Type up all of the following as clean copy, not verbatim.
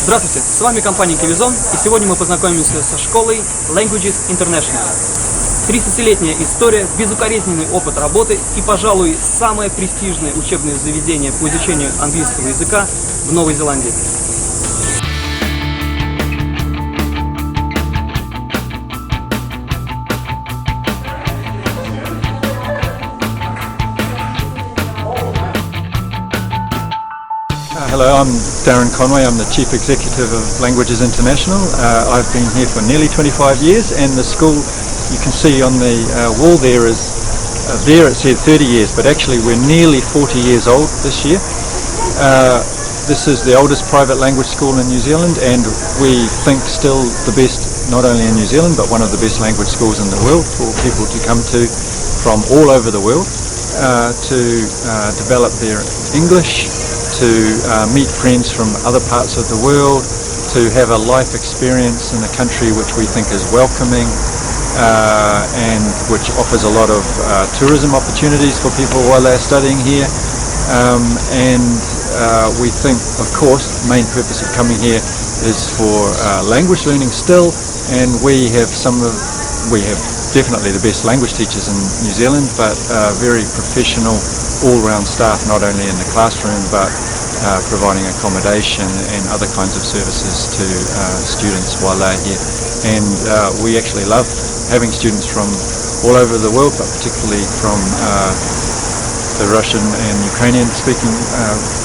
Здравствуйте, с вами компания KIWI-ZONE, и сегодня мы познакомимся со школой Languages International. 30-летняя история, безукоризненный опыт работы и, пожалуй, самое престижное учебное заведение по изучению английского языка в Новой Зеландии. Hello, I'm Darren Conway. I'm the Chief Executive of Languages International. I've been here for nearly 25 years, and the school you can see on the wall there is there it said 30 years, but actually we're nearly 40 years old this year. This is the oldest private language school in New Zealand, and we think still the best not only in New Zealand but one of the best language schools in the world for people to come to from all over the world to develop their English, to meet friends from other parts of the world, to have a life experience in a country which we think is welcoming and which offers a lot of tourism opportunities for people while they're studying here. We think, of course, the main purpose of coming here is for language learning still, and we have definitely the best language teachers in New Zealand, but very professional all-round staff, not only in the classroom but providing accommodation and other kinds of services to students while they're here. And we actually love having students from all over the world, but particularly from the Russian and Ukrainian speaking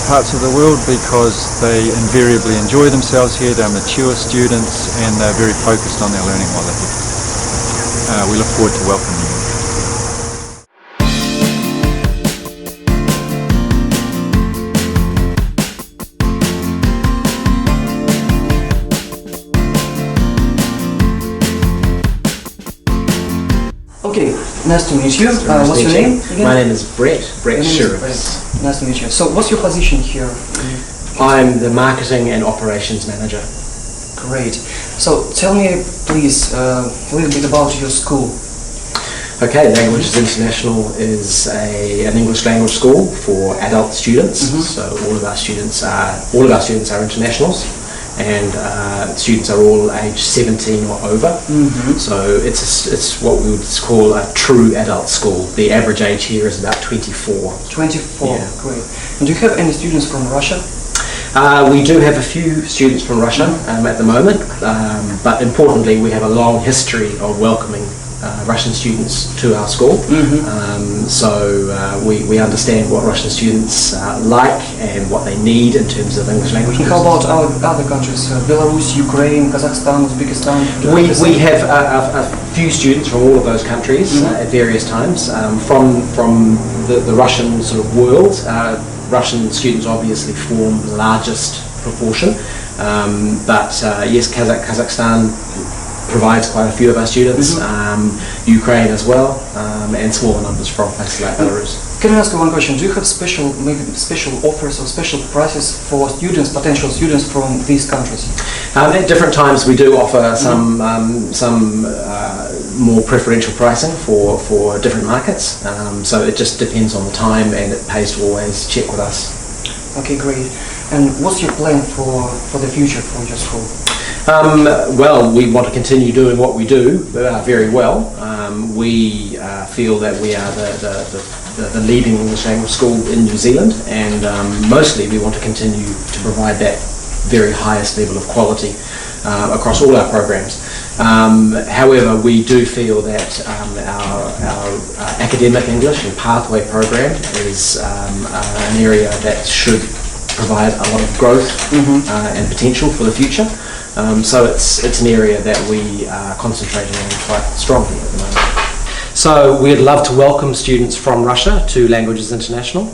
parts of the world, because they invariably enjoy themselves here. They're mature students and they're very focused on their learning while they're here. We look forward to welcoming you. Okay, nice to meet you. What's your name again? My name is Brett Shearer. Nice to meet you. So what's your position here? I'm the marketing and operations manager. Great. So tell me please a little bit about your school. Okay, Languages International is an English language school for adult students. So all of our students are internationals, and students are all aged 17 or over. So it's what we would call a true adult school. The average age here is about 24. 24, Yeah. Great. And do you have any students from Russia? We do have a few students from Russia at the moment, but importantly we have a long history of welcoming Russian students to our school. We understand what Russian students like and what they need in terms of English language. And how about other countries? Belarus, Ukraine, Kazakhstan, Uzbekistan? We have a few students from all of those countries at various times. From the Russian sort of world, Russian students obviously form the largest proportion, but yes, Kazakhstan provides quite a few of our students, Ukraine as well, and smaller numbers from places like Belarus. Can I ask you one question? Do you have special offers or special prices for students, potential students from these countries? At different times we do offer some more preferential pricing for different markets, so it just depends on the time, and it pays to always check with us. Okay, great. And what's your plan for the future for your school? Well, we want to continue doing what we do very well. We feel that we are the leading English language school in New Zealand, and mostly we want to continue to provide that very highest level of quality across all our programs. However, we do feel that our academic English and pathway program is an area that should provide a lot of growth and potential for the future. So it's an area that we are concentrating on quite strongly at the moment. So we'd love to welcome students from Russia to Languages International.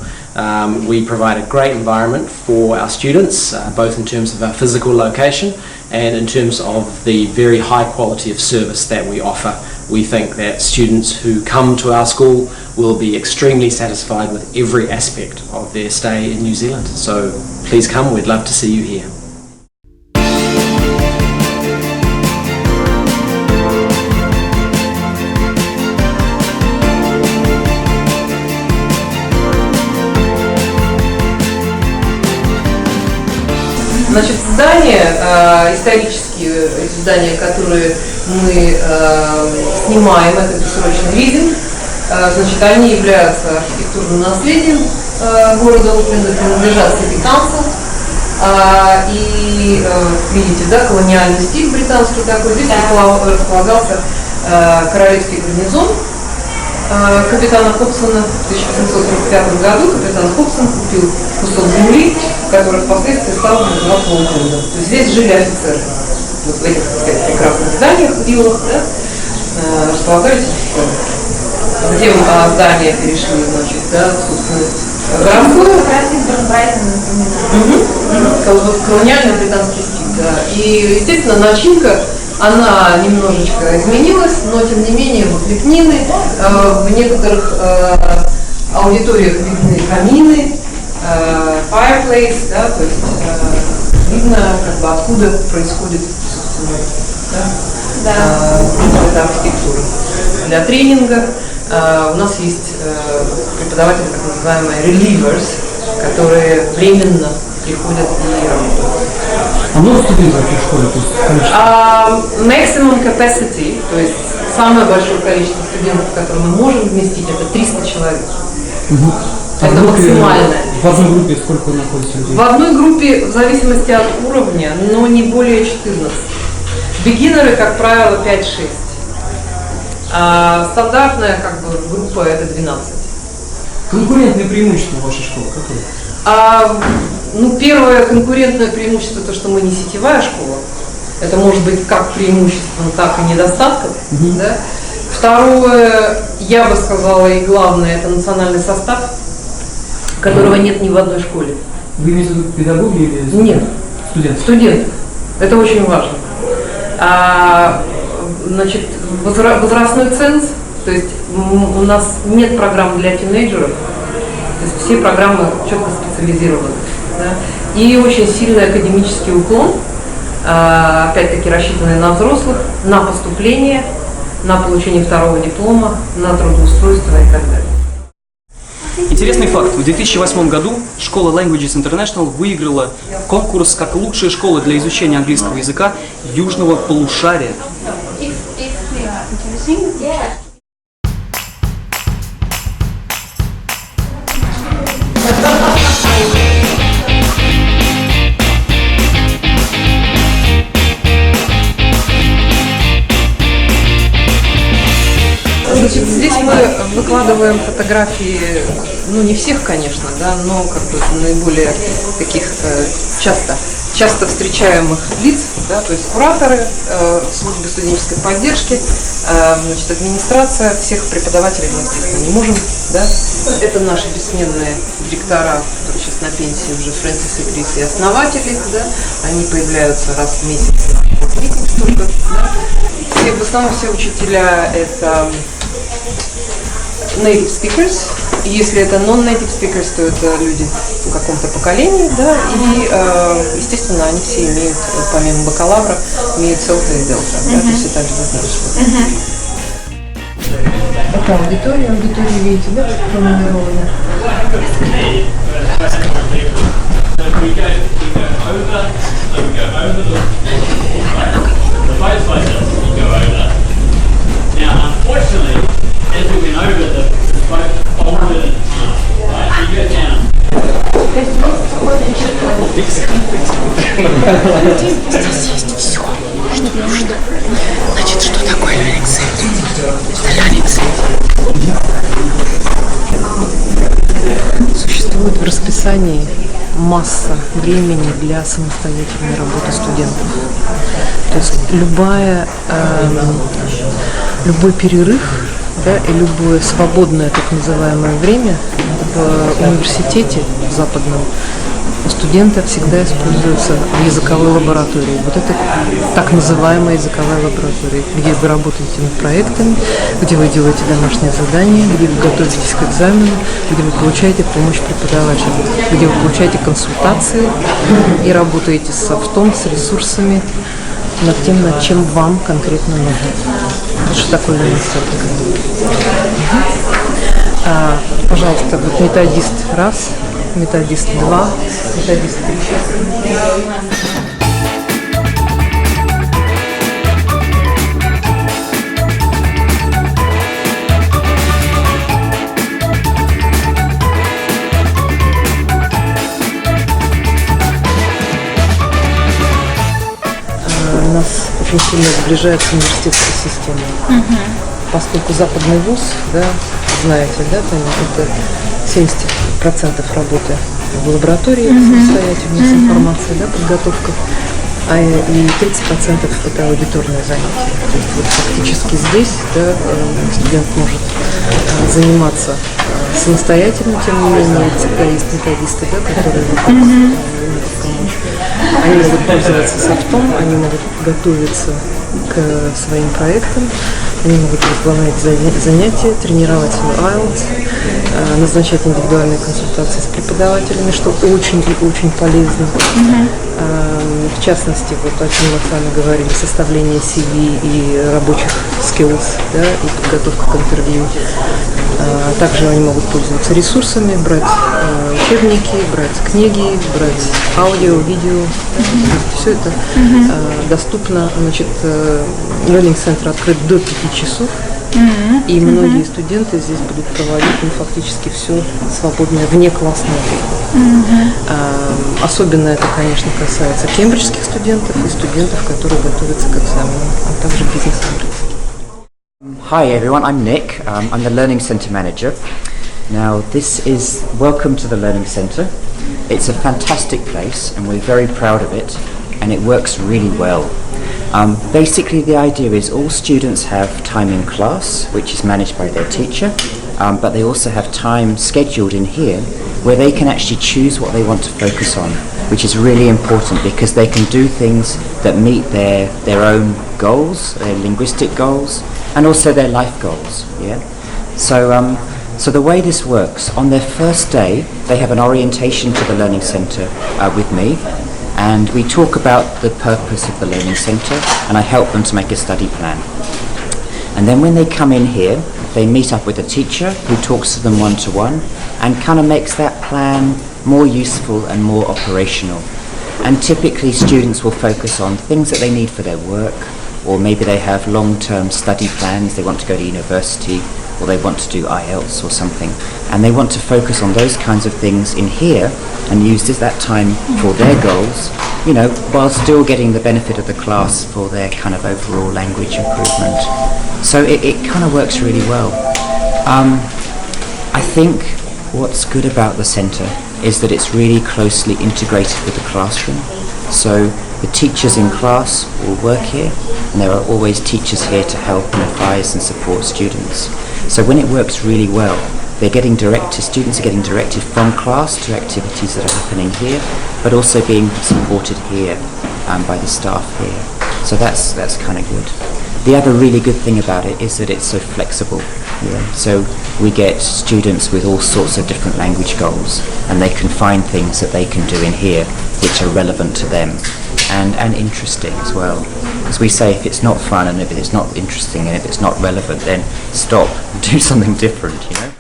We provide a great environment for our students, both in terms of our physical location and in terms of the very high quality of service that we offer. We think that students who come to our school will be extremely satisfied with every aspect of their stay in New Zealand. So please come, we'd love to see you here. Значит, здания, исторические здания, которые мы снимаем, это бессрочный лизинг. Значит, они являются архитектурным наследием города Auckland, принадлежат Сити-Каунсил. И видите, да, колониальный стиль британский такой. Здесь располагался королевский гарнизон капитана Хобсона. В 1845 году капитан Хобсон купил кусок земли, который впоследствии стал называться Aucklandом. То есть здесь жили офицеры. Вот в этих, так сказать, прекрасных зданиях, виллах, да, располагались офицеры. Затем здания перешли, значит, да, в собственность городскую. Колониальный британский стиль, да. И, естественно, начинка, она немножечко изменилась, но, тем не менее, вот лепнины, в некоторых аудиториях видны камины, fireplace, да, то есть видно, как бы, откуда происходит, собственно, эта архитектура. Для тренинга у нас есть преподаватели, так называемые relievers, которые временно приходят и работают. А много студентов в школе? То есть, Maximum capacity, то есть самое большое количество студентов, которые мы можем вместить, это 300 человек. А это максимальное. В одной группе сколько находится людей? В одной группе, в зависимости от уровня, но не более 14. Бигинеры, как правило, 5-6. А стандартная, как бы, группа это 12. Конкурентные преимущества вашей школы какие? Ну, первое конкурентное преимущество, то, что мы не сетевая школа. Это может быть как преимуществом, так и недостатком. Да? Второе, я бы сказала, и главное, это национальный состав, которого нет ни в одной школе. Вы имеете в виду педагоги или Нет. Студенты? Студенты. Это очень важно. Значит, возрастной ценз, то есть у нас нет программ для тинейджеров, то есть все программы четко специализированы. Да? И очень сильный академический уклон, опять-таки рассчитанный на взрослых, на поступление, на получение второго диплома, на трудоустройство и так далее. Интересный факт. В 2008 году школа Languages International выиграла конкурс как лучшая школа для изучения английского языка южного полушария. Значит, здесь мы выкладываем фотографии, ну не всех, конечно, да, но как бы наиболее таких часто встречаемых лиц, да, то есть кураторы, службы студенческой поддержки, значит, администрация, всех преподавателей мы, естественно, не можем, да. Это наши бессменные директора, которые сейчас на пенсии уже, Фрэнсис и Крис, и основатели, да, они появляются раз в месяц на митинг только, да. Все, в основном все учителя это native speakers. Если это non-native speakers, то это люди в каком-то поколении, да, и, естественно, они все имеют, помимо бакалавра, имеют селфа и делта, да, то есть это обязательно что-то. Это аудитория, видите, да, пронумерована. Здесь есть все, что нужно. Значит, что такое лекция? Существует в расписании масса времени для самостоятельной работы студентов. То есть любой перерыв, да, и любое свободное так называемое время в университете западном у студента всегда используется в языковой лаборатории. Вот это так называемая языковая лаборатория, где вы работаете над проектами, где вы делаете домашние задания, где вы готовитесь к экзамену, где вы получаете помощь преподавателя, где вы получаете консультации и работаете с софтом, с ресурсами, над тем, над чем вам конкретно нужно. Вот что такое университет. Пожалуйста, вот методист раз. методист 2, методист 3. У нас очень сильно сближается университетская система. Поскольку западный вуз, да, знаете, да, там это 70% работы в лаборатории самостоятельной с информацией, да, подготовка, и 30% это аудиторное занятие. То есть вот фактически здесь, да, студент может заниматься самостоятельно, тем не менее, всегда есть методисты, да, которые могут помочь. Они могут пользоваться софтом, они могут готовиться к своим проектам, они могут выполнять занятия, тренировать IELTS, назначать индивидуальные консультации с преподавателями, что очень и очень полезно. В частности, вот о чем мы с вами говорили, составление CV и рабочих skills, да, и подготовка к интервью. Также они могут пользоваться ресурсами, брать учебники, брать книги, брать аудио, видео. Все это доступно. Значит, Learning Center открыт до 5 часов. И многие студенты здесь будут проводить фактически все свободное вне классное время. Особенно это, конечно, касается кембриджских студентов и студентов, которые готовятся к экзаменам, а также бизнес-английский. Hi everyone, I'm Nick. I'm the Learning Centre Manager. Now welcome to the Learning Centre. It's a fantastic place and we're very proud of it, and it works really well. Basically the idea is all students have time in class, which is managed by their teacher, but they also have time scheduled in here where they can actually choose what they want to focus on, which is really important because they can do things that meet their own goals, their linguistic goals, and also their life goals. Yeah. So the way this works, on their first day, they have an orientation to the Learning Centre with me, and we talk about the purpose of the Learning Centre, and I help them to make a study plan. And then when they come in here, they meet up with a teacher who talks to them one-to-one and kind of makes that plan more useful and more operational. And typically students will focus on things that they need for their work, or maybe they have long-term study plans, they want to go to university, or they want to do IELTS or something, and they want to focus on those kinds of things in here and use that time for their goals, you know, while still getting the benefit of the class for their kind of overall language improvement. So it kind of works really well. I think what's good about the centre is that it's really closely integrated with the classroom. So the teachers in class will work here, and there are always teachers here to help and advise and support students. So when it works really well, students are getting directed from class to activities that are happening here, but also being supported here by the staff here. So that's kind of good. The other really good thing about it is that it's so flexible. Yeah. So we get students with all sorts of different language goals, and they can find things that they can do in here which are relevant to them and interesting as well. As we say, if it's not fun and if it's not interesting and if it's not relevant, then stop and do something different, you know?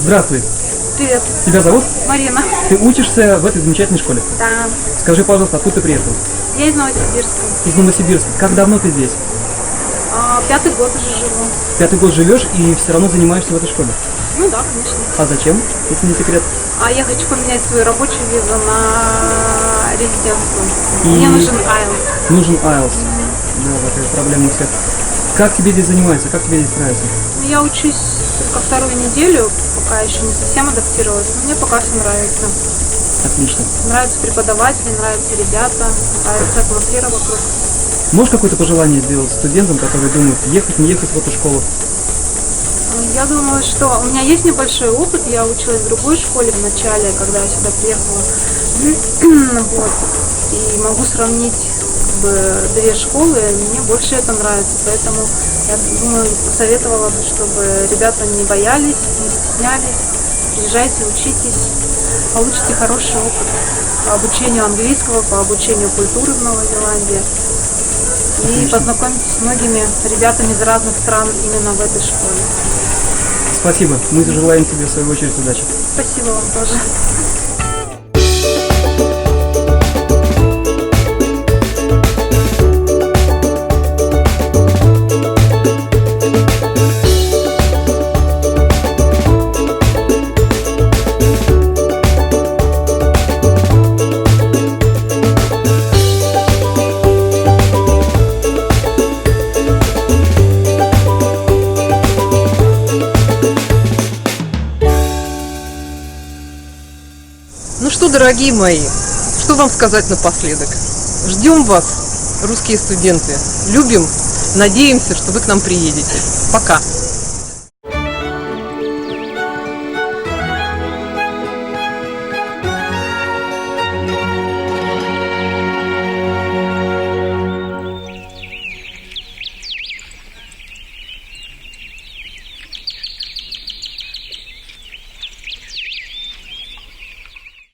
Здравствуй. Привет. Тебя зовут? Марина. Ты учишься в этой замечательной школе. Да. Скажи, пожалуйста, откуда ты приехал? Я из Новосибирска. Из Новосибирска. Как давно ты здесь? 5-й год уже живу. 5-й год живешь и все равно занимаешься в этой школе? Ну да, конечно. А зачем, если не секрет? Я хочу поменять свою рабочую визу на резидентскую. И Мне нужен IELTS. Нужен IELTS. Да, такая проблема у всех. Как тебе здесь занимается? Как тебе здесь нравится? Я учусь только 2-ю неделю, пока еще не совсем адаптировалась, но мне пока все нравится. Отлично. Нравятся преподаватели, нравятся ребята, нравится атмосфера вокруг. Можешь какое-то пожелание сделать студентам, которые думают, ехать, не ехать в эту школу? Я думаю, что у меня есть небольшой опыт. Я училась в другой школе в начале, когда я сюда приехала. Вот. И могу сравнить две школы, мне больше это нравится. Поэтому я думаю, посоветовала бы, чтобы ребята не боялись, не стеснялись, приезжайте, учитесь, получите хороший опыт по обучению английского, по обучению культуры в Новой Зеландии. И познакомитесь с многими ребятами из разных стран именно в этой школе. Спасибо. Мы желаем тебе, в свою очередь, удачи. Спасибо вам тоже. Ну что, дорогие мои, что вам сказать напоследок? Ждем вас, русские студенты. Любим, надеемся, что вы к нам приедете. Пока.